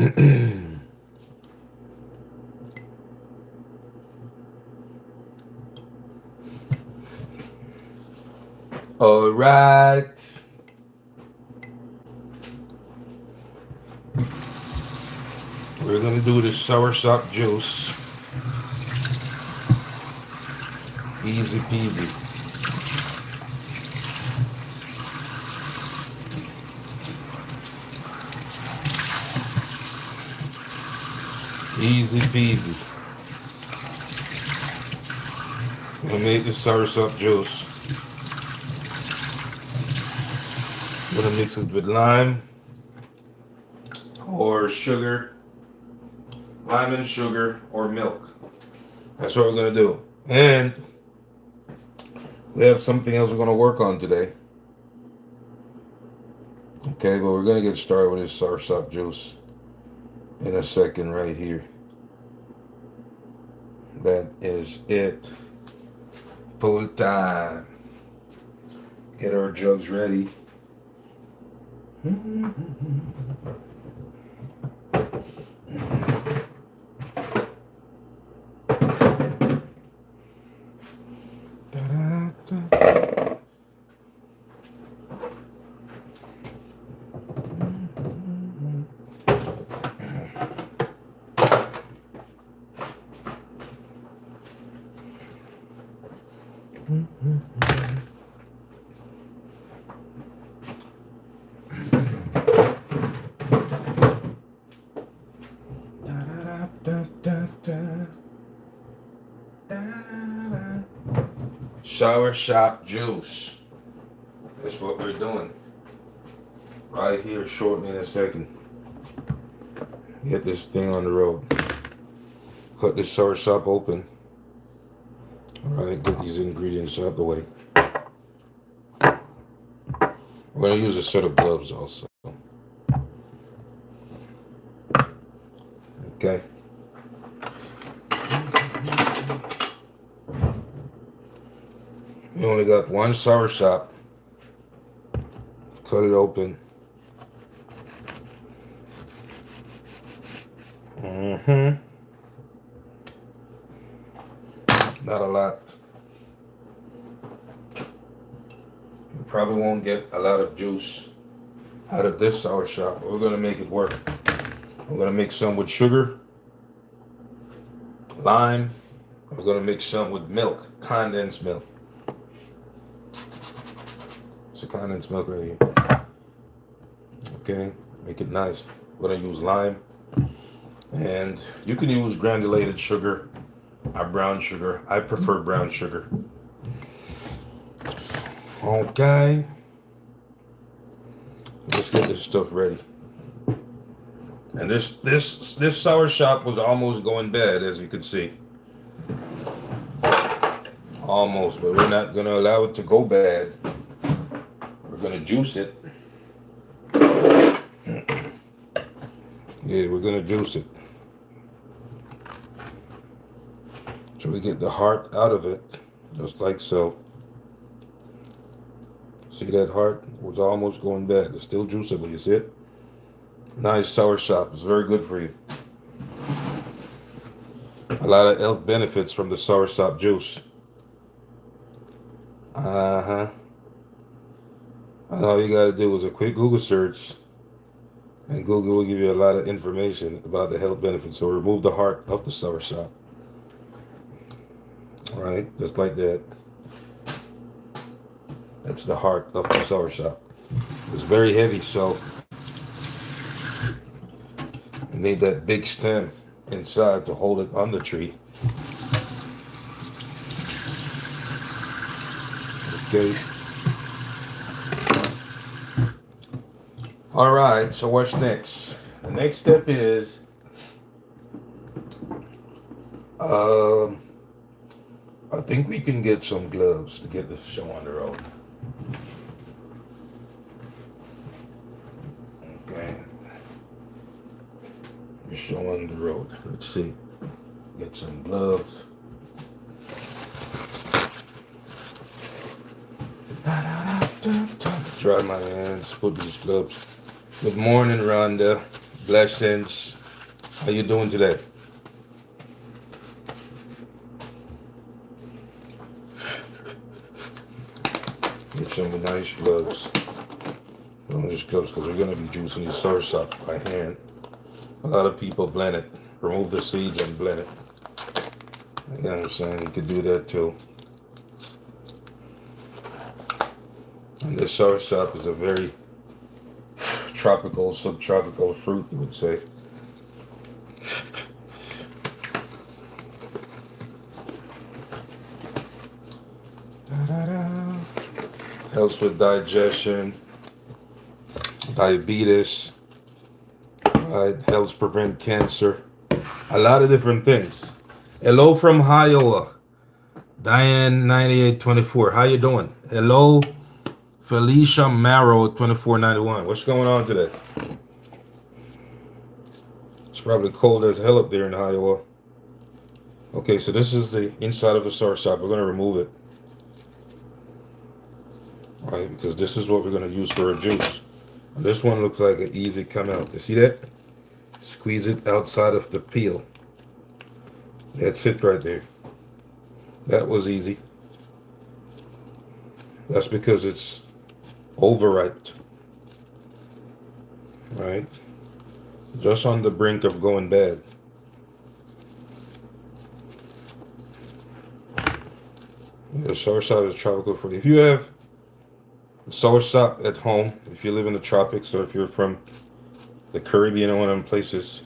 All right. We're gonna do the soursop juice. Easy peasy. Easy peasy. We'll make the soursop juice. I'm gonna mix it with lime or sugar, lime and sugar or milk. That's what we're gonna do. And we have something else we're gonna work on today. Okay, but we're gonna get started with this soursop juice in a second right here. That is it. Full time. Get our jugs ready. Soursop juice. That's what we're doing. Right here, shortly in a second. Get this thing on the road. Cut this soursop open. Alright, get these ingredients out of the way. We're going to use a set of gloves also. Okay. We only got one soursop. Cut it open. Not a lot. You probably won't get a lot of juice out of this soursop, but we're gonna make it work. We're gonna mix some with sugar, lime. We're gonna mix some with milk, condensed milk. It's a condensed milk right here. Okay, make it nice. We're gonna use lime, and you can use granulated sugar or brown sugar. I prefer brown sugar. Okay, let's get this stuff ready. And this soursop was almost going bad, as you can see. Almost, but we're not gonna allow it to go bad. We're gonna juice it. Yeah, we're gonna juice it. So we get the heart out of it, just like so. See that heart was almost going bad. It's still juiceable, you see it? Nice soursop. It's very good for you. A lot of health benefits from the soursop juice. And all you gotta do is a quick Google search, and Google will give you a lot of information about the health benefits. So remove the heart of the soursop. Alright, just like that. That's the heart of the soursop. It's very heavy, so you need that big stem inside to hold it on the tree. Okay. Alright, so what's next? The next step is I think we can get some gloves to get this show on the road. Okay. The show on the road. Let's see. Get some gloves. Dry my hands. Put these gloves. Good morning, Rhonda. Blessings. How you doing today? Get some nice gloves. Don't just gloves because we're gonna be juicing these Soursop by hand. A lot of people blend it. Remove the seeds and blend it. You know what I'm saying? You could do that too. And the Soursop is a very tropical, subtropical fruit, you would say. Helps with digestion, diabetes, right? Helps prevent cancer, a lot of different things. Hello from Iowa, Diane 9824. How you doing? Hello, Felicia Marrow 2491. What's going on today? It's probably cold as hell up there in Iowa. Okay, so this is the inside of the Soursop. We're gonna remove it. Right, because this is what we're going to use for a juice. And this one looks like an easy come out. You see that? Squeeze it outside of the peel. That's it right there. That was easy. That's because it's overripe. Right? Just on the brink of going bad. The Soursop is tropical fruit. If you have Soursop at home, if you live in the tropics or if you're from the Caribbean or one of them places,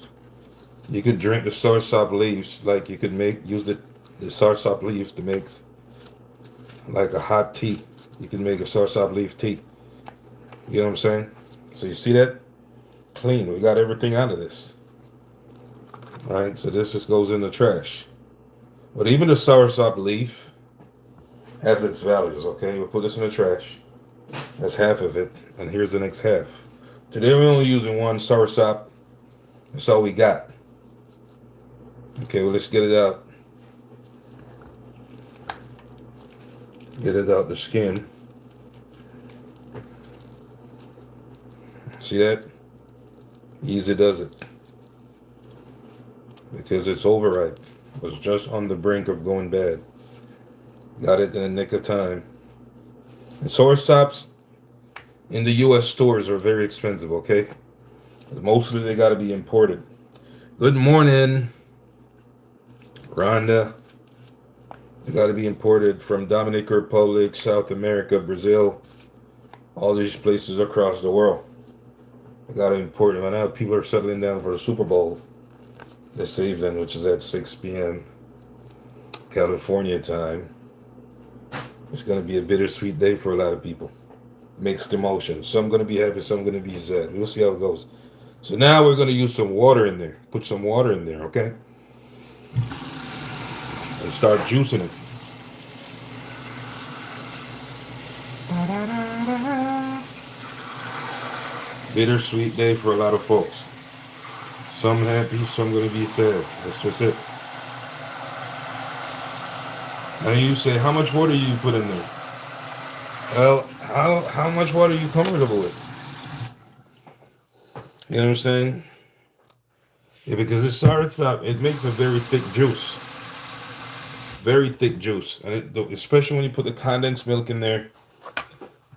you could drink the Soursop leaves. Like you could use the Soursop leaves to make like a hot tea. You can make a Soursop leaf tea. You know what I'm saying? So you see that? Clean. We got everything out of this. Alright, so this just goes in the trash. But even the Soursop leaf has its values, okay? We'll put this in the trash. That's half of it, and here's the next half. Today we're only using one Soursop. That's all we got. Okay, well, let's get it out. Get it out the skin. See that? Easy does it. Because it's overripe. It was just on the brink of going bad. Got it in the nick of time. And Soursops in the U.S. stores are very expensive, okay? Mostly they got to be imported. Good morning, Rhonda. They got to be imported from Dominican Republic, South America, Brazil, all these places across the world. They got to import them. And now people are settling down for the Super Bowl this evening, which is at 6 p.m. California time. It's going to be a bittersweet day for a lot of people. Mixed emotions. Some going to be happy, some going to be sad. We'll see how it goes. So now we're going to use some water in there. Put some water in there, okay? And start juicing it. Bittersweet day for a lot of folks. Some happy, some going to be sad. That's just it. And you say, how much water you put in there? Well, how much water are you comfortable with? You know what I'm saying? Yeah, because it's Soursop, it makes a very thick juice. Very thick juice. And especially when you put the condensed milk in there.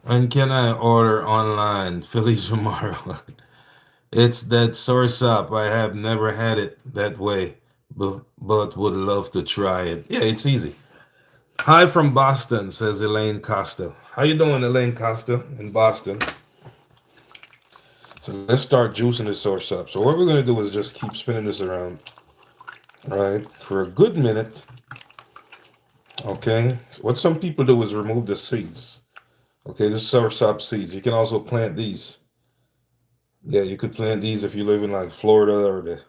And can I order online? Phillies tomorrow. It's that Soursop. I have never had it that way, but would love to try it. Yeah, it's easy. Hi from Boston, says Elaine Costa. How you doing, Elaine Costa in Boston? So let's start juicing the Soursop. So what we're going to do is just keep spinning this around, right, for a good minute. Okay. So what some people do is remove the seeds. Okay, the Soursop seeds. You can also plant these. Yeah, you could plant these if you live in like Florida or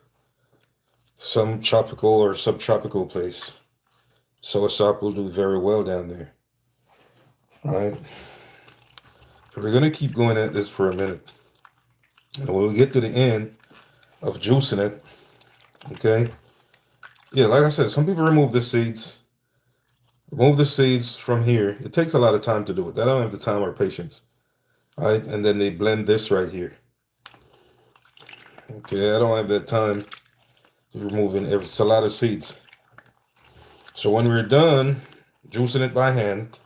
some tropical or subtropical place. Soursop will do very well down there. All right. So we're going to keep going at this for a minute. And when we get to the end of juicing it, okay? Yeah, like I said, some people remove the seeds. Remove the seeds from here. It takes a lot of time to do it. They don't have the time or patience. All right? And then they blend this right here. Okay, I don't have that time to removing every. It's a lot of seeds. So when we're done juicing it by hand,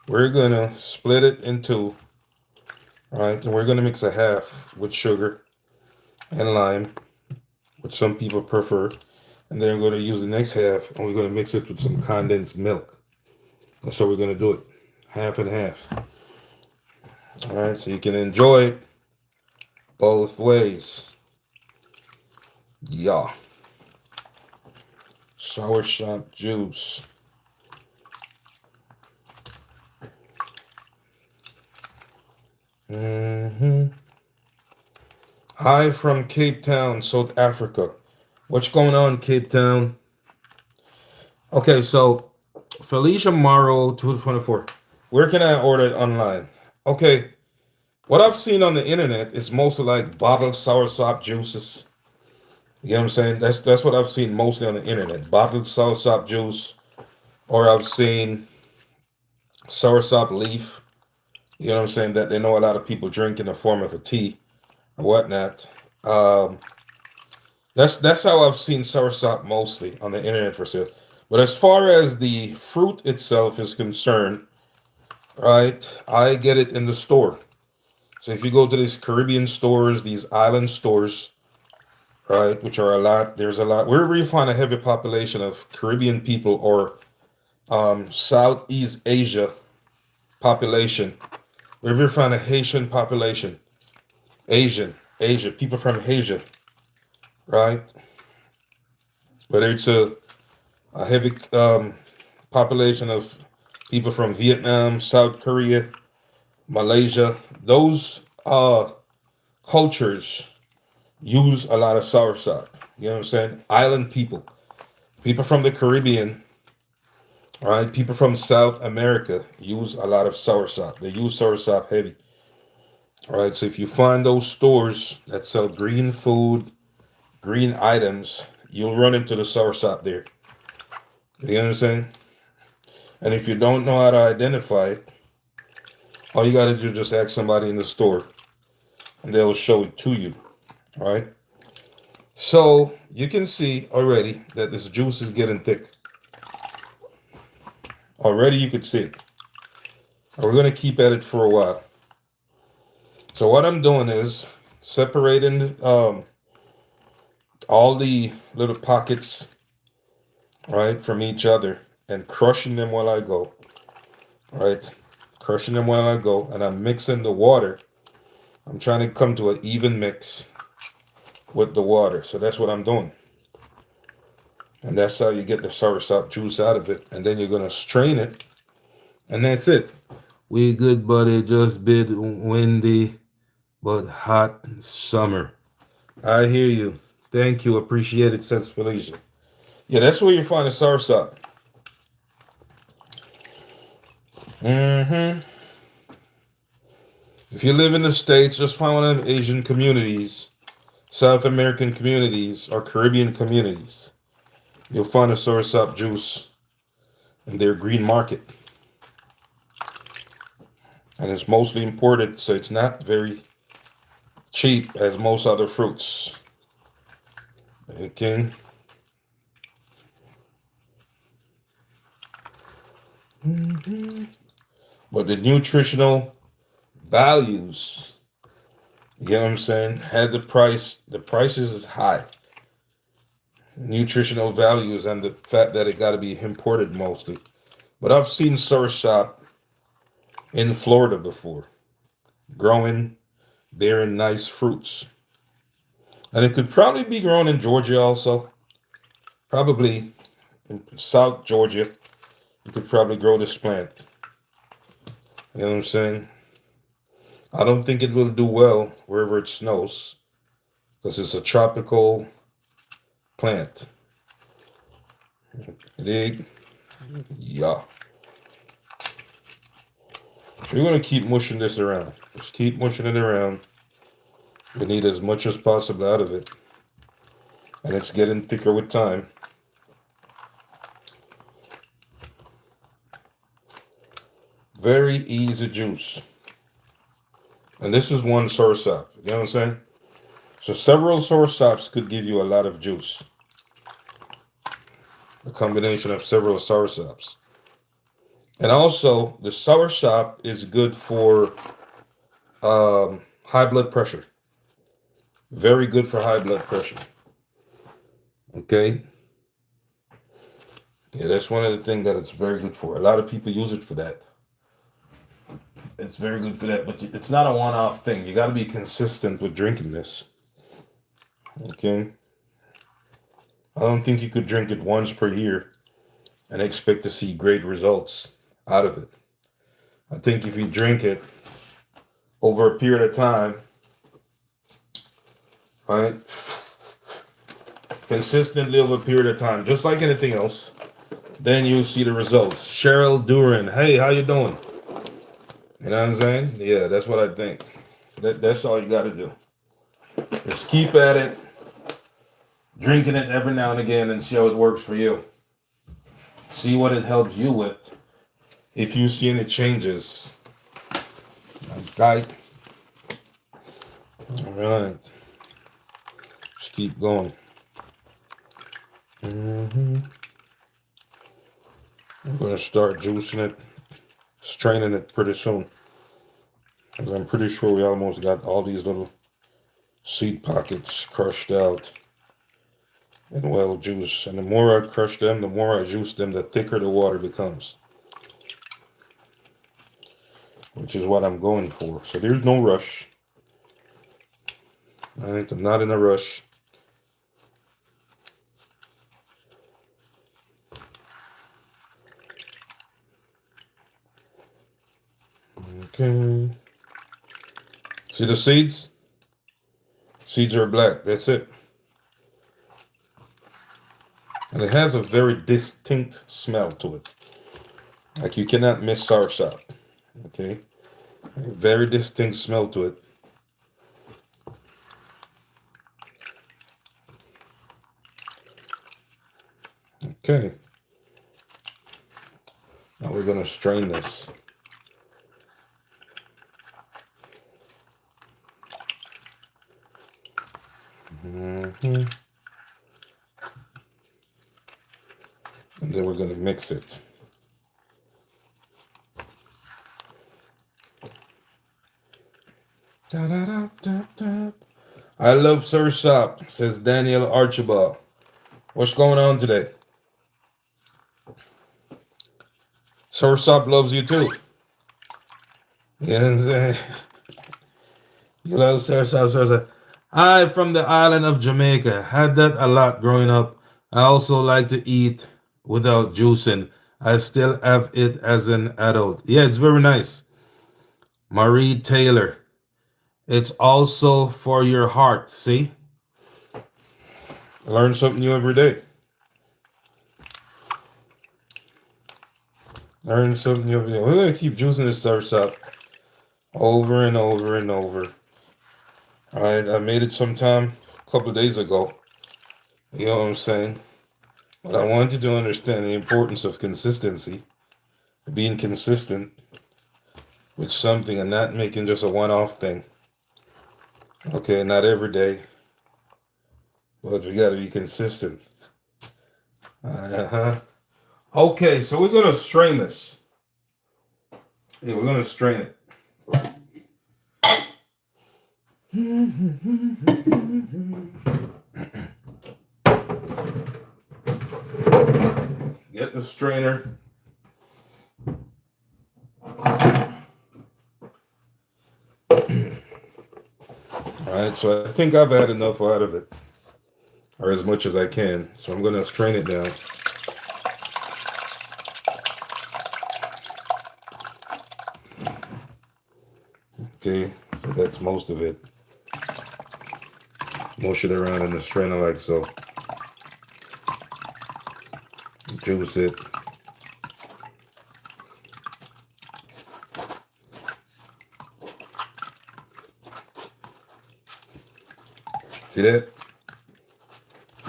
we're gonna split it in two, right? And we're gonna mix a half with sugar and lime, which some people prefer. And then we're gonna use the next half and we're gonna mix it with some condensed milk. That's how we're gonna do it. Half and half. Alright, so you can enjoy it both ways. Yeah. Soursop juice. Hi from Cape Town, South Africa. What's going on, Cape Town? Okay, so Felicia Morrow 224. Where can I order it online? Okay, what I've seen on the internet is mostly like bottled soursop juices. You know what I'm saying? That's what I've seen mostly on the internet. Bottled soursop juice, or I've seen soursop leaf. You know what I'm saying? That they know a lot of people drink in the form of a tea or whatnot. Um, that's how I've seen soursop mostly on the internet for sale. But as far as the fruit itself is concerned, right, I get it in the store. So if you go to these Caribbean stores, these island stores, right, which are a lot, there's a lot. Wherever you find a heavy population of Caribbean people or Southeast Asia population, wherever you find a Haitian population, Asia, people from Asia, right? Whether it's a heavy population of people from Vietnam, South Korea, Malaysia, those cultures use a lot of soursop. You know what I'm saying? Island people, people from the Caribbean, right? People from South America use a lot of soursop. They use soursop heavy. All right, so if you find those stores that sell green food, green items, you'll run into the soursop there. You understand? And if you don't know how to identify it, all you gotta do is just ask somebody in the store and they'll show it to you. All right. So you can see already that this juice is getting thick. Already you could see it. We're gonna keep at it for a while. So what I'm doing is separating all the little pockets, right, from each other and crushing them while I go. Right? Crushing them while I go, and I'm mixing the water. I'm trying to come to an even mix with the water. So that's what I'm doing. And that's how you get the soursop juice out of it. And then you're gonna strain it. And that's it. We good, buddy. Just bit windy, but hot summer. I hear you. Thank you. Appreciate it, says Felicia. Yeah, that's where you find the soursop. Mm-hmm. If you live in the States, just find one of them Asian communities, South American communities, or Caribbean communities. You'll find a soursop juice in their green market. And it's mostly imported, so it's not very cheap as most other fruits. Okay. But the nutritional values, you know what I'm saying, had the prices is high. Nutritional values and the fact that it got to be imported mostly. But I've seen soursop in Florida before, growing, bearing nice fruits. And it could probably be grown in Georgia also. Probably in South Georgia, you could probably grow this plant. You know what I'm saying? I don't think it will do well wherever it snows because it's a tropical plant. Dig? Yeah. So we're going to keep mushing this around. Just keep mushing it around. We need as much as possible out of it. And it's getting thicker with time. Very easy juice. And this is one soursop. You know what I'm saying? So several soursops could give you a lot of juice. A combination of several soursops. And also, the soursop is good for high blood pressure. Very good for high blood pressure. Okay? Yeah, that's one of the things that it's very good for. A lot of people use it for that. It's very good for that, but it's not a one-off thing. You got to be consistent with drinking this. Okay? I don't think you could drink it once per year and expect to see great results out of it. I think if you drink it over a period of time, right? Consistently over a period of time, just like anything else, then you'll see the results. Cheryl Duran, hey, how you doing? You know what I'm saying? Yeah, that's what I think. That's all you got to do. Just keep at it, drinking it every now and again, and see how it works for you. See what it helps you with. If you see any changes. Okay. All right. Just keep going. I'm going to start juicing it, straining it pretty soon. Because I'm pretty sure we almost got all these little seed pockets crushed out and well juiced. And the more I crush them, the more I juice them, the thicker the water becomes. Which is what I'm going for. So there's no rush. All right, I'm not in a rush. Okay. See the seeds? Seeds are black. That's it. And it has a very distinct smell to it. Like you cannot miss soursop. Okay. A very distinct smell to it. Okay. Now we're going to strain this. And then we're going to mix it. Da, da, da, da, da. I love Soursop, says Daniel Archibald. What's going on today? Soursop loves you too. You know what I'm saying? You love Soursop. I, from the island of Jamaica, had that a lot growing up. I also like to eat without juicing. I still have it as an adult. Yeah, it's very nice. Marie Taylor. It's also for your heart. See? I learn something new every day. Learn something new every day. We're going to keep juicing this Soursop over and over and over. All right, I made it sometime a couple of days ago. You know what I'm saying? But I want you to understand the importance of consistency. Being consistent with something and not making just a one-off thing. Okay, not every day. But we got to be consistent. Okay, so we're going to strain this. Yeah, we're going to strain it. Get the strainer. Alright, so I think I've had enough out of it. Or as much as I can. So I'm going to strain it down. Okay, so that's most of it. Mush it around in the strainer like so. Juice it. See that?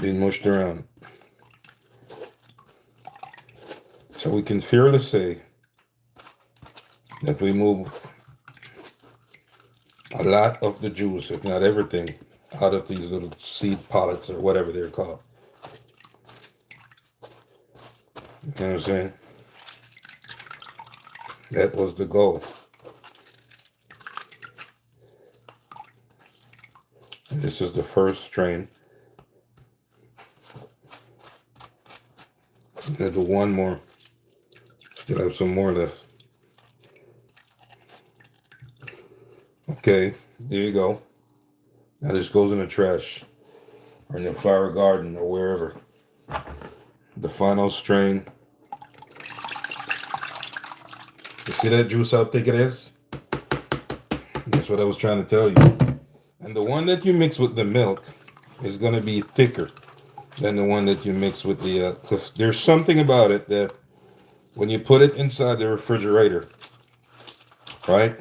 Being mushed around. So we can fairly say that we move a lot of the juice, if not everything, out of these little seed pollets or whatever they're called. You know what I'm saying? That was the goal. And this is the first strain. I'm gonna do one more. Still have some more left. Okay, there you go. Now this goes in the trash or in your flower garden or wherever. The final strain. You see that juice how thick it is? That's what I was trying to tell you. And the one that you mix with the milk is going to be thicker than the one that you mix with the, because there's something about it that when you put it inside the refrigerator, right?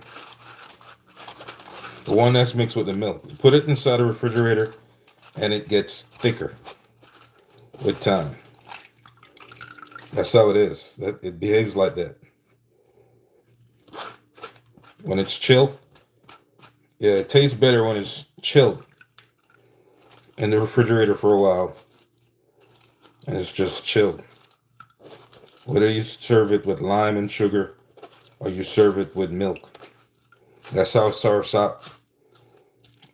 The one that's mixed with the milk, you put it inside the refrigerator and it gets thicker with time. That's how it is. That it behaves like that. When it's chilled, yeah, it tastes better when it's chilled in the refrigerator for a while and it's just chilled. Whether you serve it with lime and sugar or you serve it with milk. That's how Soursop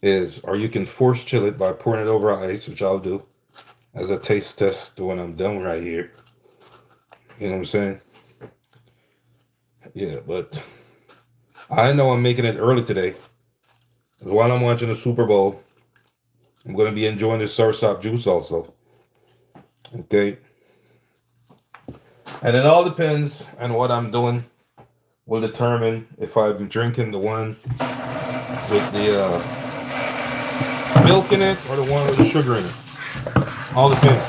is. Or you can force chill it by pouring it over ice, which I'll do as a taste test when I'm done right here. You know what I'm saying? Yeah, but I know I'm making it early today. While I'm watching the Super Bowl, I'm going to be enjoying this Soursop juice also. Okay? And it all depends on what I'm doing. Will determine if I'm drinking the one with the milk in it or the one with the sugar in it. All depends.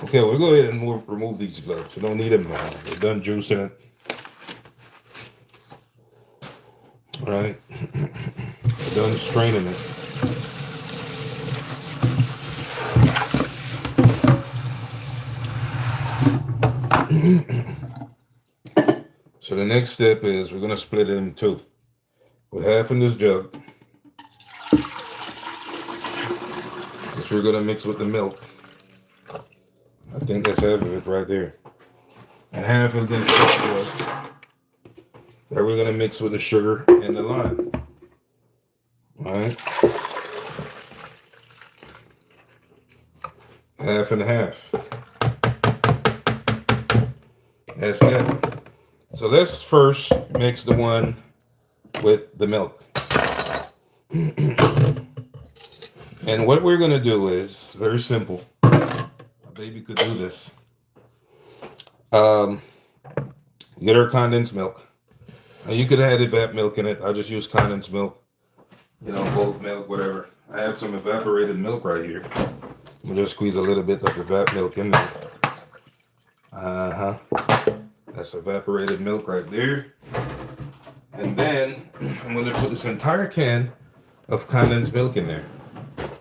Okay, we'll go ahead and remove these gloves. We don't need them now. They're done juicing it. All right. We're done straining it. So the next step is we're going to split it in two. Put half in this jug. This we're going to mix with the milk. I think that's half of it right there. And half is this jug that we're going to mix with the sugar and the lime. All right. Half and half. That's it. So let's first mix the one with the milk. And what we're going to do is very simple. My baby could do this. Get our condensed milk. Now you could add evap milk in it. I just use condensed milk. You know, goat milk, whatever. I have some evaporated milk right here. I'm just squeeze a little bit of evap milk in there. That's evaporated milk right there. And then I'm going to put this entire can of condensed milk in there.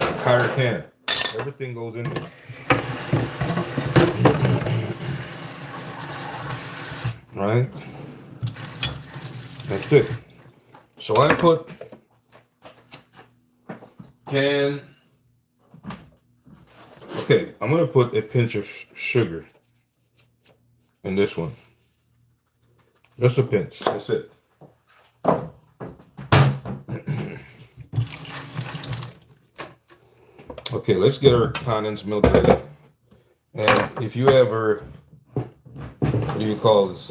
Entire can. Everything goes in there. Right? That's it. So I put can. Okay, I'm going to put a pinch of sugar in this one. Just a pinch. That's it. Okay, let's get our condensed milk ready. And if you ever, what do you call this,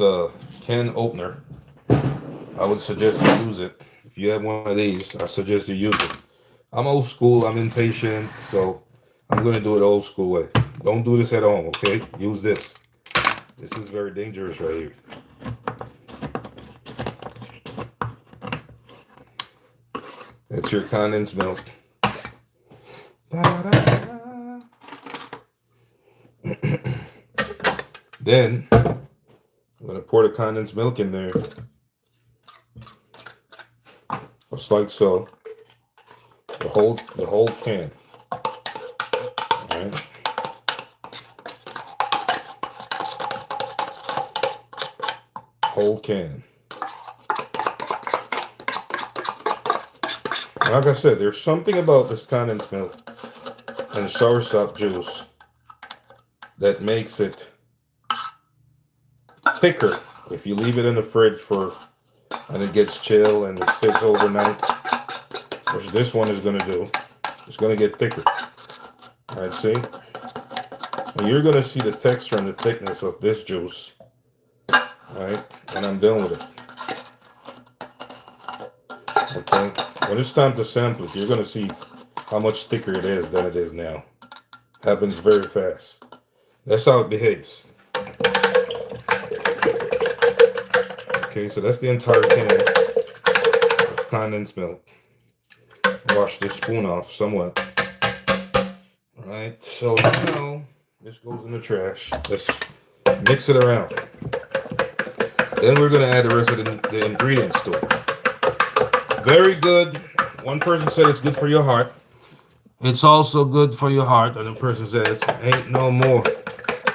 can opener, I would suggest you use it. If you have one of these, I suggest you use it. I'm old school, I'm impatient, so I'm going to do it old school way. Don't do this at home, okay? Use this. This is very dangerous right here. That's your condensed milk. Then I'm gonna pour the condensed milk in there, just like so. The whole can. All right. Whole can. Like I said, there's something about this condensed milk and soursop juice that makes it thicker if you leave it in the fridge and it gets chill and it sits overnight, which this one is going to do. It's going to get thicker. All right, see? And you're going to see the texture and the thickness of this juice. All right, and I'm done with it. Okay, when it's time to sample it, you're going to see how much thicker it is than it is now. Happens very fast. That's how it behaves. Okay, so that's the entire can of condensed milk. Wash this spoon off somewhat. Alright, so now this goes in the trash. Let's mix it around. Then we're going to add the rest of the ingredients to it. Very good. One person said it's good for your heart. It's also good for your heart. And the person says, ain't no more.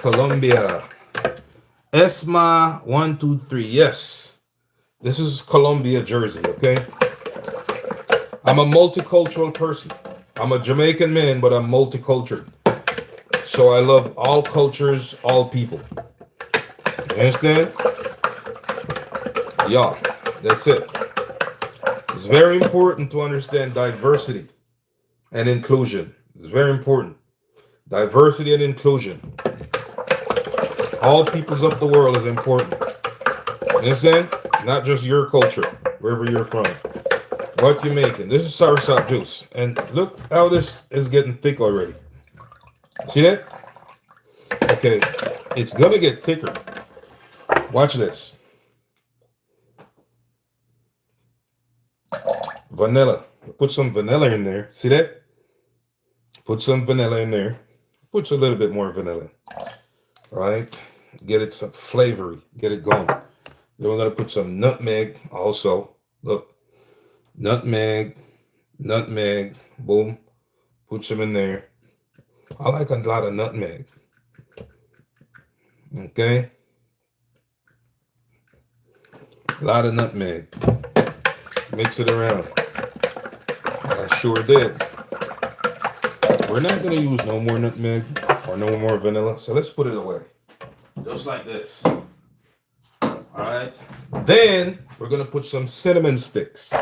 Colombia. Esma 123. Yes. This is Columbia, Jersey, okay? I'm a multicultural person. I'm a Jamaican man, but I'm multicultural. So I love all cultures, all people. You understand? Yeah, that's it. It's very important to understand diversity and inclusion. It's very important. Diversity and inclusion. All peoples of the world is important. You understand? Not just your culture, wherever you're from. What you making? This is soursop juice. And look how this is getting thick already. See that? Okay, it's gonna get thicker. Watch this. Vanilla. Put some vanilla in there. See that? Put some vanilla in there. Put a little bit more vanilla. All right? Get it some flavory. Get it going. Then we're going to put some nutmeg also. Look. Nutmeg. Nutmeg. Boom. Put some in there. I like a lot of nutmeg. Okay? A lot of nutmeg. Mix it around. I sure did. We're not going to use no more nutmeg or no more vanilla, so let's put it away. Just like this. Alright. Then we're going to put some cinnamon sticks.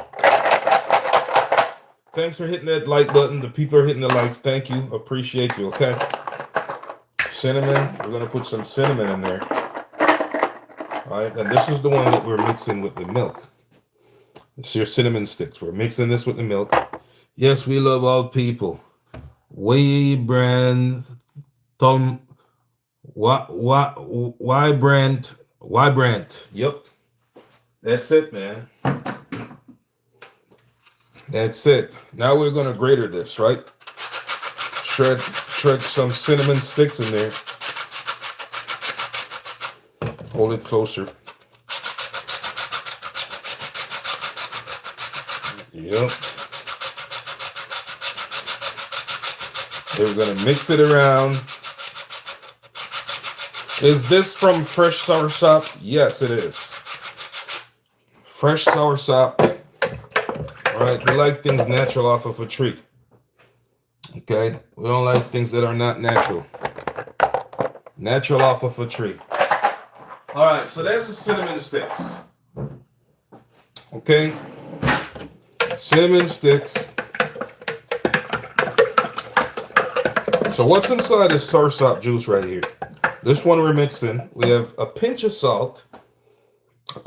Thanks for hitting that like button. The people are hitting the likes. Thank you. Appreciate you, okay? Cinnamon. We're going to put some cinnamon in there. Alright, and this is the one that we're mixing with the milk. It's your cinnamon sticks. We're mixing this with the milk. Yes, we love all people. Why brand Yep. That's it, man. That's it. Now we're gonna grater this, right? Shred some cinnamon sticks in there. Hold it closer. Yep. We're gonna mix it around. Is this from fresh soursop? Yes, it is. Fresh soursop. All right, we like things natural off of a tree. Okay, we don't like things that are not natural. Natural off of a tree. All right, so that's the cinnamon sticks. Okay, cinnamon sticks. So what's inside this soursop juice right here? This one we're mixing. We have a pinch of salt, a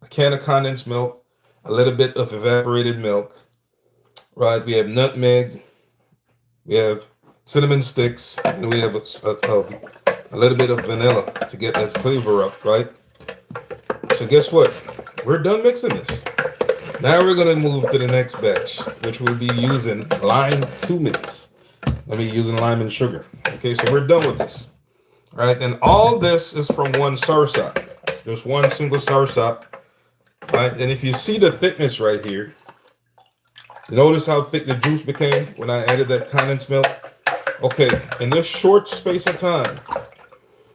can of condensed milk, a little bit of evaporated milk. Right, we have nutmeg, we have cinnamon sticks, and we have a little bit of vanilla to get that flavor up, right? So guess what? We're done mixing this. Now we're gonna move to the next batch, which we'll be using lime 2 minutes. I'll be using lime and sugar. Okay, so we're done with this. All right, and all this is from one soursop. Just one single soursop. Right, and if you see the thickness right here, notice how thick the juice became when I added that condensed milk. Okay, in this short space of time,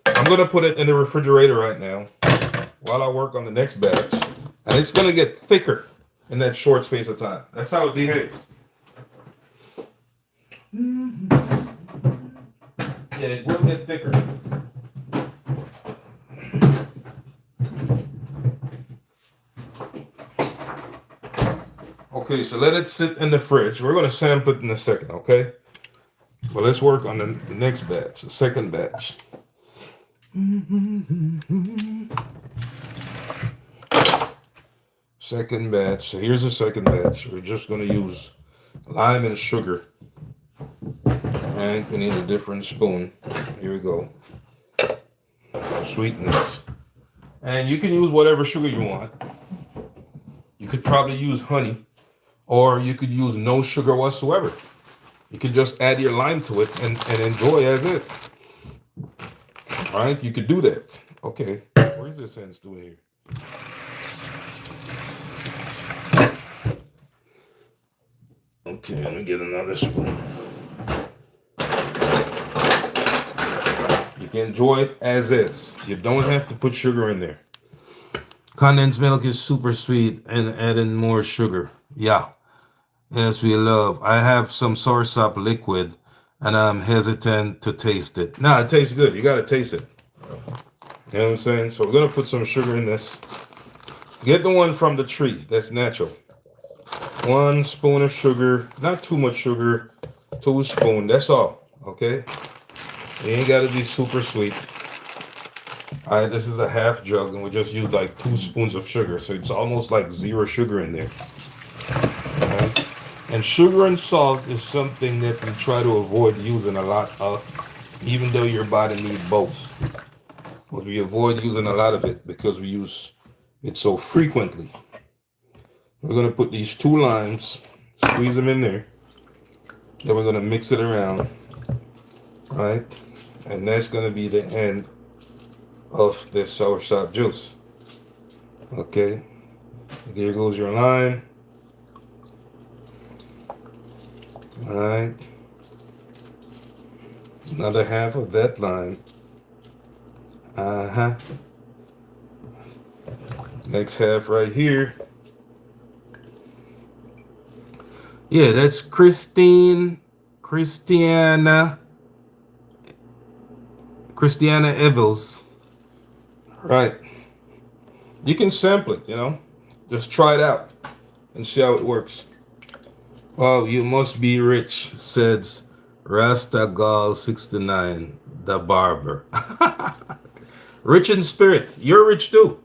I'm gonna put it in the refrigerator right now while I work on the next batch, and it's gonna get thicker. in that short space of time. That's how it behaves. Yeah, it will get thicker. Okay, so let it sit in the fridge. We're going to sample it in a second, okay? But let's work on the next batch, the second batch. Second batch. So here's the second batch. We're just going to use lime and sugar. And we need a different spoon. Here we go. Sweetness. And you can use whatever sugar you want. You could probably use honey, or you could use no sugar whatsoever. You could just add your lime to it and enjoy as is. All right, you could do that. Okay, where's this sense doing here? Okay, let me get another spoon. You can enjoy it as is. You don't have to put sugar in there. Condensed milk is super sweet and adding more sugar. Yeah. Yes, we love. I have some Soursop liquid and I'm hesitant to taste it. Nah, it tastes good. You got to taste it. You know what I'm saying? So we're going to put some sugar in this. Get the one from the tree. That's natural. 1 spoon of sugar. Not too much sugar. 2 spoons. That's all. Okay? It ain't got to be super sweet. All right, this is a half jug, and we just used like 2 spoons of sugar, so it's almost like 0 sugar in there. Right? And sugar and salt is something that we try to avoid using a lot of, even though your body needs both. But we avoid using a lot of it because we use it so frequently. We're going to put these 2 limes, squeeze them in there, then we're going to mix it around, all right? And that's going to be the end of this soursop juice. Okay, there goes your lime. All right, another half of that lime. Next half right here. Yeah, that's Christiana Evils. Right. You can sample it, you know. Just try it out and see how it works. Oh, you must be rich, says Rastagal69, the barber. Rich in spirit. You're rich too.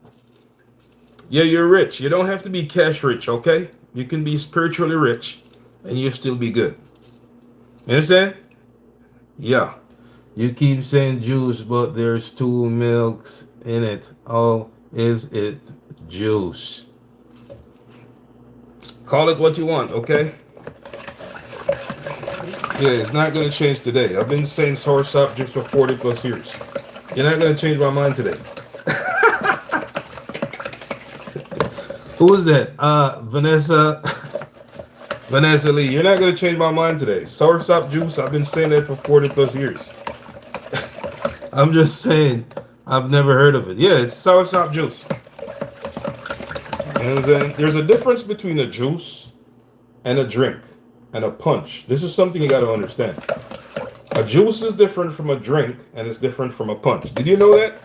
Yeah, you're rich. You don't have to be cash rich, okay? You can be spiritually rich and you still be good. You understand? Yeah. You keep saying juice, but there's 2 milks in it. Oh, is it juice? Call it what you want, okay? Yeah, it's not going to change today. I've been saying Soursop juice for 40 plus years. You're not going to change my mind today. Who is that? Vanessa Lee. You're not going to change my mind today. Soursop juice, I've been saying that for 40 plus years. I'm just saying, I've never heard of it. Yeah, it's soursop juice. And then there's a difference between a juice and a drink and a punch. This is something you got to understand. A juice is different from a drink and it's different from a punch. Did you know that?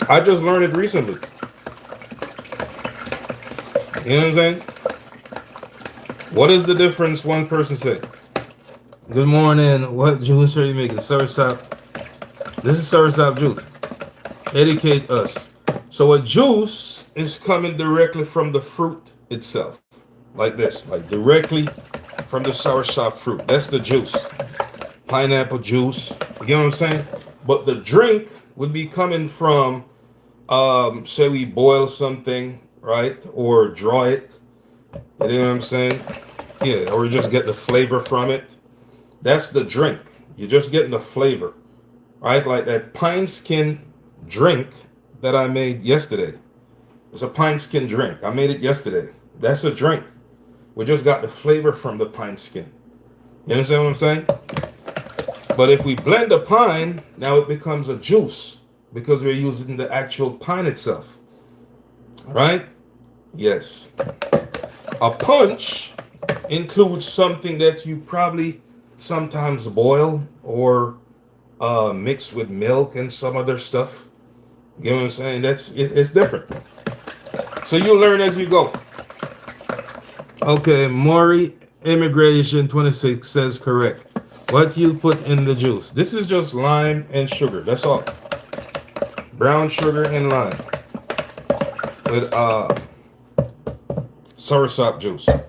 I just learned it recently. You know what I'm saying? What is the difference? One person said. Good morning. What juice are you making? Soursop. This is soursop juice. Educate us. So a juice is coming directly from the fruit itself. Like this. Like directly from the soursop fruit. That's the juice. Pineapple juice. You get what I'm saying? But the drink would be coming from, say we boil something, right? Or draw it. You know what I'm saying? Yeah, or you just get the flavor from it. That's the drink. You're just getting the flavor. Right? Like that pine skin drink that I made yesterday. It's a pine skin drink. I made it yesterday. That's a drink. We just got the flavor from the pine skin. You understand what I'm saying? But if we blend the pine, now it becomes a juice because we're using the actual pine itself. Right? Yes. A punch includes something that you probably sometimes boil or mix with milk and some other stuff. You know what I'm saying? It's different. So you learn as you go. Okay, Maury Immigration 26 says correct. What you put in the juice? This is just lime and sugar. That's all. Brown sugar and lime with Soursop juice. All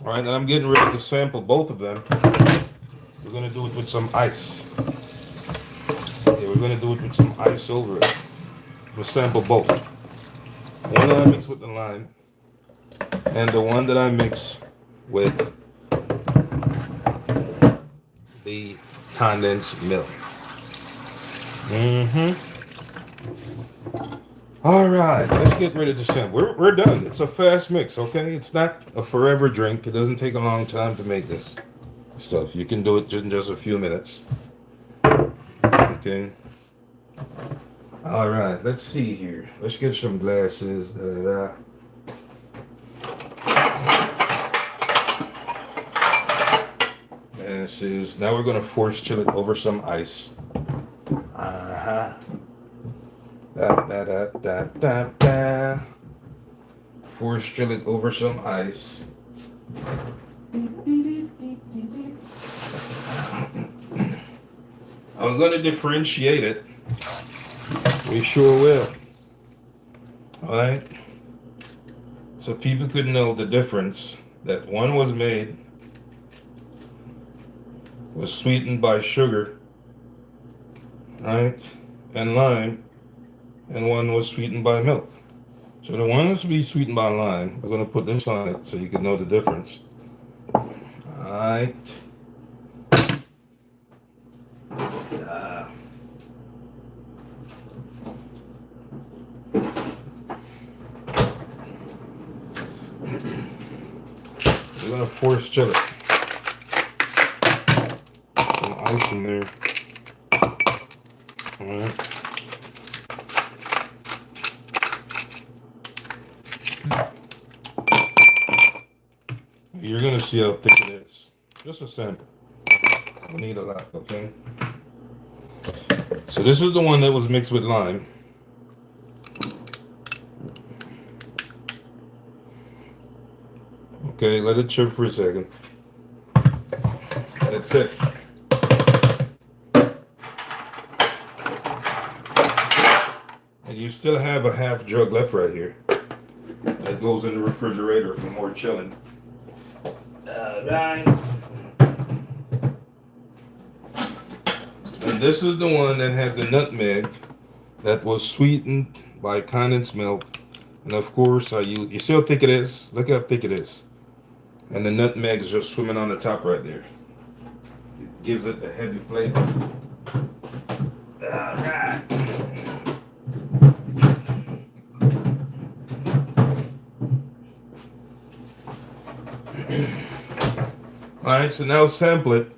right, and I'm getting ready to sample both of them. We're gonna do it with some ice. Yeah, we're gonna do it with some ice over it. We'll sample both. One that I mix with the lime, and the one that I mix with the condensed milk. All right, let's get ready to sample. We're done. It's a fast mix, okay? It's not a forever drink. It doesn't take a long time to make this stuff. You can do it in just a few minutes. Okay. All right, let's see here. Let's get some glasses. Glasses. Now we're gonna force chill it over some ice. Force chill it over some ice. I'm gonna differentiate it. We sure will. Alright? So people could know the difference that one was sweetened by sugar, right? And lime, and one was sweetened by milk. So the one that's to be sweetened by lime, we're gonna put this on it so you can know the difference. Alright. We're gonna force chill it. Some ice in there. Alright. You're gonna see how thick it is. Just a sample. Don't need a lot, okay? So this is the one that was mixed with lime. Okay, let it chip for a second. That's it. And you still have a half jug left right here. That goes in the refrigerator for more chilling. Alright. And this is the one that has the nutmeg that was sweetened by condensed milk. And of course, you see how thick it is? Look how thick it is. And the nutmeg is just swimming on the top right there. It gives it a heavy flavor. Alright. Alright, so now sample it.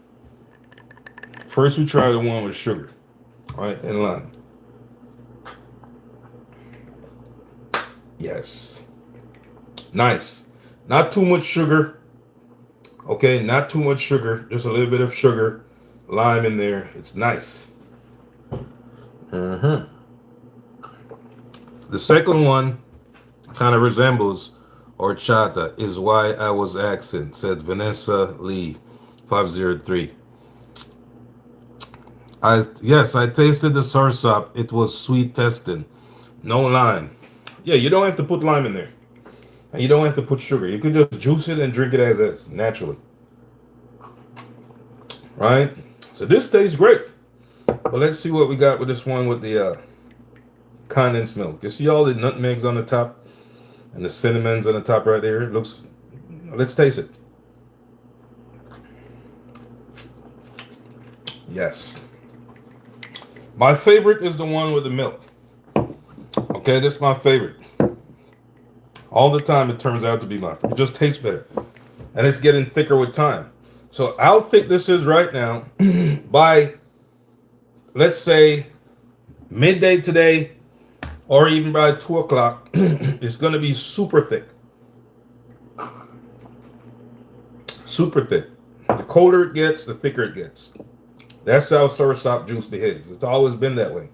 First we try the one with sugar. Alright, and lime. Yes. Nice. Not too much sugar. Okay, not too much sugar. Just a little bit of sugar. Lime in there. It's nice. The second one kind of resembles horchata, is why I was asking, said Vanessa Lee, 503. Yes, I tasted the Soursop. It was sweet testing. No lime. Yeah, you don't have to put lime in there. And you don't have to put sugar. You can just juice it and drink it as is, naturally. Right? So this tastes great. But let's see what we got with this one with the condensed milk. You see all the nutmegs on the top and the cinnamons on the top right there? It looks... Let's taste it. Yes. My favorite is the one with the milk. Okay, that's my favorite. All the time it turns out to be my favorite. It just tastes better. And it's getting thicker with time. So how thick this is right now, by, let's say, midday today, or even by 2 o'clock, it's going to be super thick. Super thick. The colder it gets, the thicker it gets. That's how Soursop juice behaves. It's always been that way.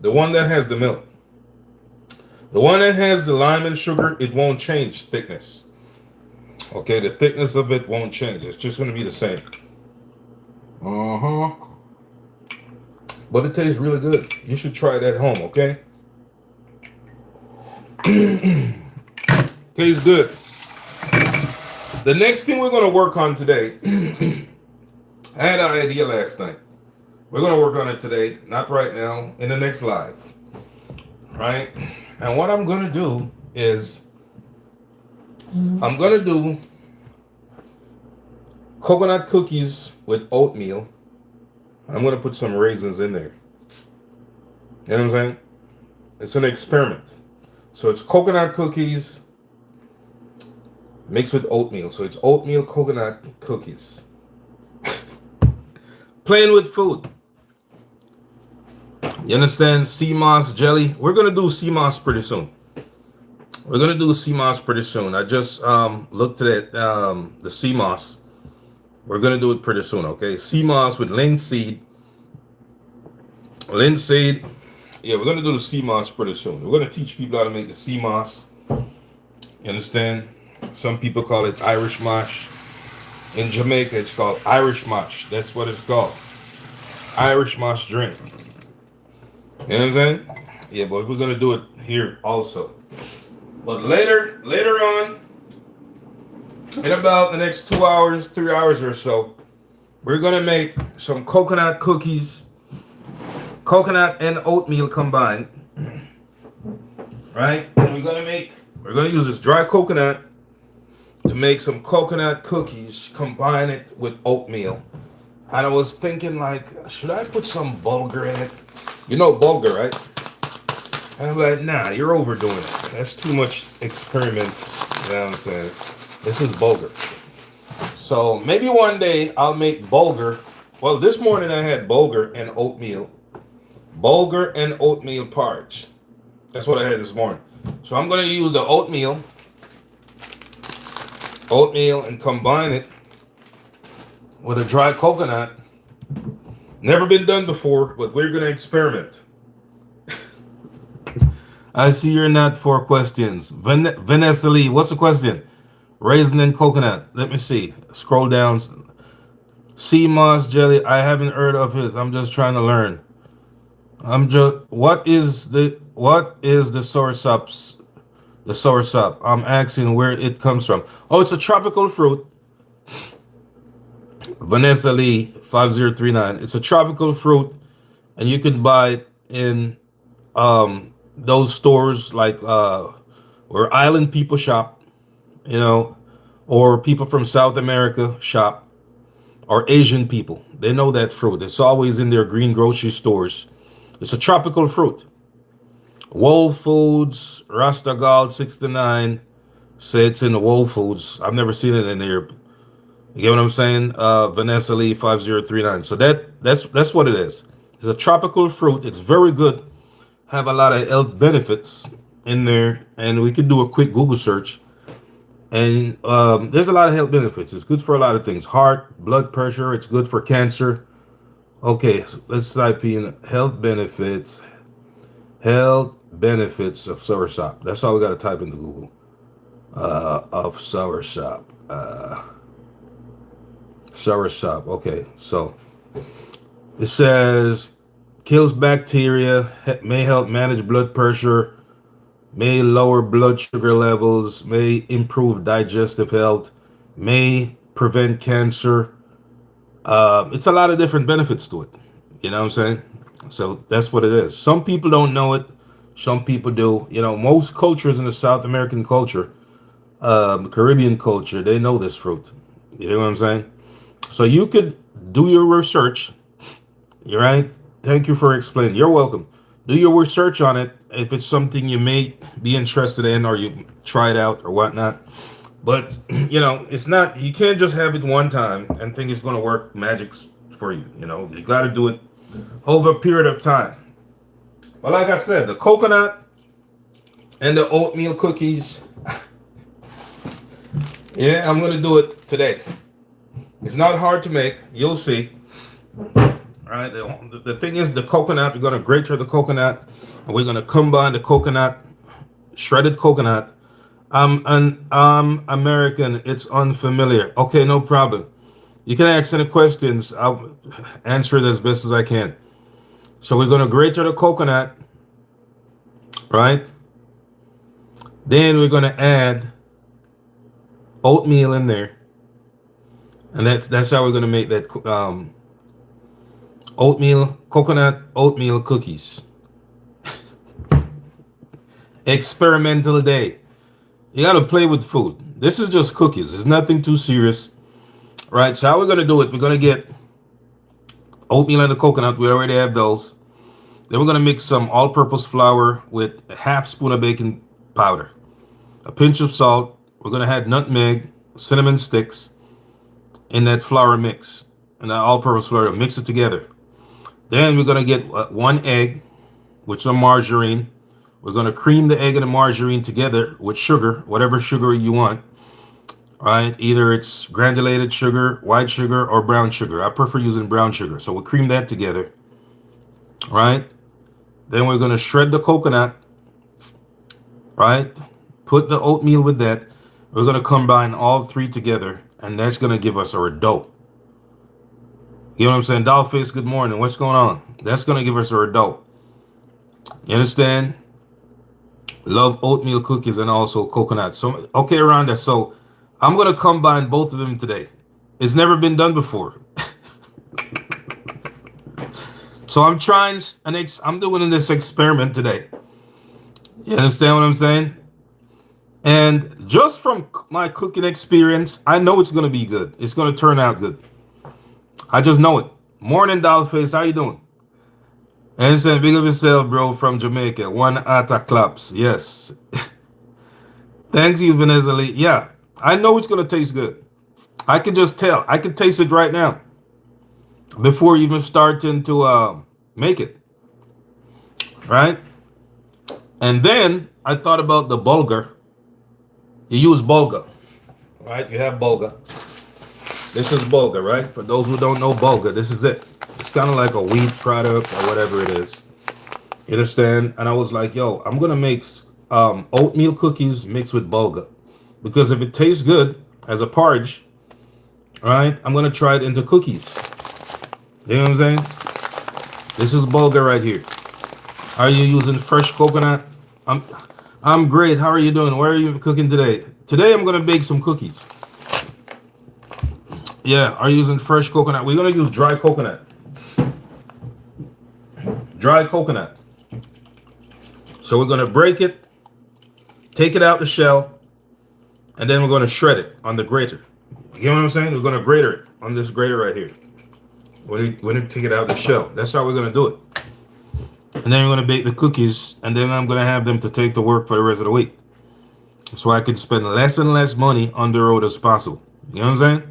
The one that has the milk. The one that has the lime and sugar, it won't change thickness. Okay, the thickness of it won't change. It's just going to be the same. But it tastes really good. You should try it at home, okay? Tastes good. The next thing we're going to work on today, I had an idea last night. We're going to work on it today, not right now, in the next live. Right? And what I'm going to do is, I'm going to do coconut cookies with oatmeal. I'm going to put some raisins in there. You know what I'm saying? It's an experiment. So it's coconut cookies mixed with oatmeal. So it's oatmeal coconut cookies. Playing with food. You understand? Sea moss jelly. We're going to do sea moss pretty soon. We're going to do sea moss pretty soon. I just looked at the sea moss. We're going to do it pretty soon, okay? Sea moss with linseed. Linseed. Yeah, we're going to do the sea moss pretty soon. We're going to teach people how to make the sea moss. You understand? Some people call it Irish mosh. In Jamaica, it's called Irish mosh. That's what it's called. Irish mosh drink. You know what I'm saying? Yeah, but we're going to do it here also. But later on, in about the next 2 hours, 3 hours or so, we're going to make some coconut cookies. Coconut and oatmeal combined. Right? And we're going to use this dry coconut to make some coconut cookies, combine it with oatmeal. And I was thinking, like, should I put some bulgur in it? You know bulgur, right? And I'm like, nah, you're overdoing it. That's too much experiment. You know what I'm saying? This is bulgur. So maybe one day I'll make bulgur. Well, this morning I had bulgur and oatmeal. Bulgur and oatmeal porridge. That's what I had this morning. So I'm going to use the oatmeal and combine it with a dry coconut. Never been done before, but we're going to experiment. I see you're not for questions. Vanessa Lee, what's the question? Raisin and coconut. Let me see. Scroll down. Sea moss jelly. I haven't heard of it. I'm just trying to learn. What is the Soursop? The Soursop. I'm asking where it comes from. Oh, it's a tropical fruit. Vanessa Lee 5039. It's a tropical fruit, and you can buy it in those stores like where island people shop, you know, or people from South America shop, or Asian people. They know that fruit. It's always in their green grocery stores. It's a tropical fruit. Whole Foods, Rastagal 69 say it's in the Whole Foods. I've never seen it in there. You get what I'm saying? Vanessa Lee 5039. So that's what it is. It's a tropical fruit. It's very good. Have a lot of health benefits in there, and we could do a quick Google search. And there's a lot of health benefits. It's good for a lot of things. Heart, blood pressure. It's good for cancer. Okay, so let's type in health benefits. Health benefits of Soursop. That's all we got to type into Google. Of Soursop. Soursop. Okay, so it says kills bacteria, may help manage blood pressure, may lower blood sugar levels, may improve digestive health, may prevent cancer. It's a lot of different benefits to it. You know what I'm saying? So that's what it is. Some people don't know it. Some people do. You know, most cultures in the South American culture, Caribbean culture, they know this fruit. You know what I'm saying? So you could do your research. You're right. Thank you for explaining. You're welcome. Do your research on it if it's something you may be interested in or you try it out or whatnot. But, you know, it's not, you can't just have it one time and think it's going to work magic for you. You know, you got to do it over a period of time. But like I said, the coconut and the oatmeal cookies, yeah, I'm gonna do it today. It's not hard to make. You'll see. All right. The thing is, the coconut. We're gonna grate the coconut, and we're gonna combine the coconut, shredded coconut. I'm American. It's unfamiliar. Okay, no problem. You can ask any questions. I'll answer it as best as I can. So we're gonna grate the coconut, right? Then we're gonna add oatmeal in there, and that's how we're gonna make that coconut oatmeal cookies. Experimental day. You gotta play with food. This is just cookies. It's nothing too serious, right? So how we're gonna do it? We're gonna get oatmeal and the coconut. We already have those. Then we're gonna mix some all-purpose flour with a half spoon of baking powder, a pinch of salt. We're gonna add nutmeg, cinnamon sticks in that flour mix, and that all-purpose flour. Mix it together. Then we're gonna get one egg with some margarine. We're gonna cream the egg and the margarine together with sugar, whatever sugar you want. Right? Either it's granulated sugar, white sugar, or brown sugar. I prefer using brown sugar. So we'll cream that together. Right? Then we're gonna shred the coconut. Right? Put the oatmeal with that. We're gonna combine all three together, and that's gonna give us our dough. You know what I'm saying? Dollface, good morning. What's going on? That's gonna give us our dough. You understand? Love oatmeal cookies and also coconut. So okay, Rhonda. So I'm gonna combine both of them today. It's never been done before. So I'm trying I'm doing this experiment today. You understand what I'm saying? And just from my cooking experience, I know it's gonna be good. It's gonna turn out good. I just know it. Morning, Dollface. How you doing? And saying, big up yourself, bro, from Jamaica. One Atta claps. Yes. Thanks you, Vanessa Lee. Yeah, I know it's going to taste good. I can just tell. I can taste it right now before even starting to make it. Right? And then I thought about the bulgur. You use bulgur. Right? You have bulgur. This is bulgur, right? For those who don't know bulgur, this is it. It's kind of like a wheat product or whatever it is. You understand? And I was like, yo, I'm going to make oatmeal cookies mixed with bulgur. Because if it tastes good as a porridge, right, I'm going to try it into cookies. You know what I'm saying? This is bulgur right here. Are you using fresh coconut? I'm great. How are you doing? Where are you cooking today? Today I'm going to bake some cookies. Yeah, are you using fresh coconut? We're going to use dry coconut. Dry coconut. So we're going to break it, take it out the shell, and then we're going to shred it on the grater. You know what I'm saying? We're going to grater it on this grater right here. When you take it out the shell. That's how we're going to do it. And then we're going to bake the cookies, and then I'm going to have them to take to work for the rest of the week. So I can spend less and less money on the road as possible. You know what I'm saying?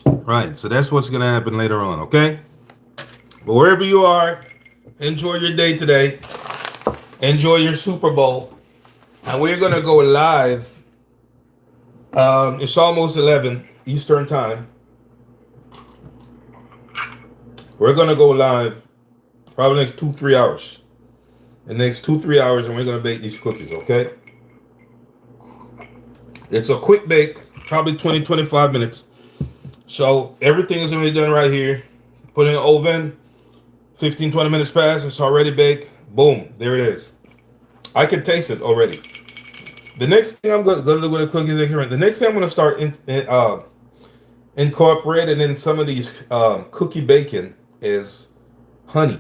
Right, so that's what's going to happen later on, okay? But wherever you are, enjoy your day today. Enjoy your Super Bowl. And we're going to go live. It's almost 11 Eastern time. We're going to go live probably next 2-3 hours. The next 2-3 hours, and we're going to bake these cookies, okay? It's a quick bake, probably 20-25 minutes. So everything is going to be done right here. Put it in the oven. 15-20 minutes pass. It's already baked. Boom. There it is. I can taste it already. The next thing I'm going to do with the cookies, the next thing I'm going to start incorporating in some of these cookie baking is honey.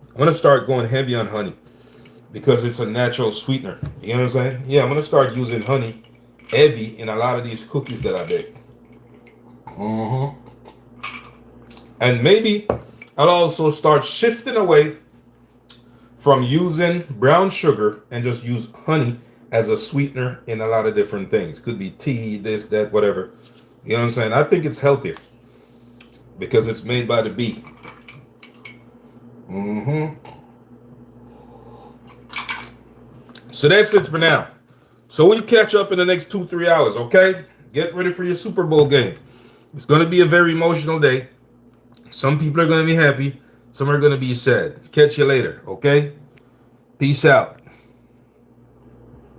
I'm going to start going heavy on honey because it's a natural sweetener. You know what I'm saying? Yeah, I'm going to start using honey heavy in a lot of these cookies that I bake. And maybe I'll also start shifting away from using brown sugar and just use honey as a sweetener in a lot of different things. Could be tea, this, that, whatever. You know what I'm saying? I think it's healthier because it's made by the bee. So that's it for now. So we'll catch up in the next 2-3 hours, okay? Get ready for your Super Bowl game. It's going to be a very emotional day. Some people are going to be happy. Some are going to be sad. Catch you later, okay? Peace out.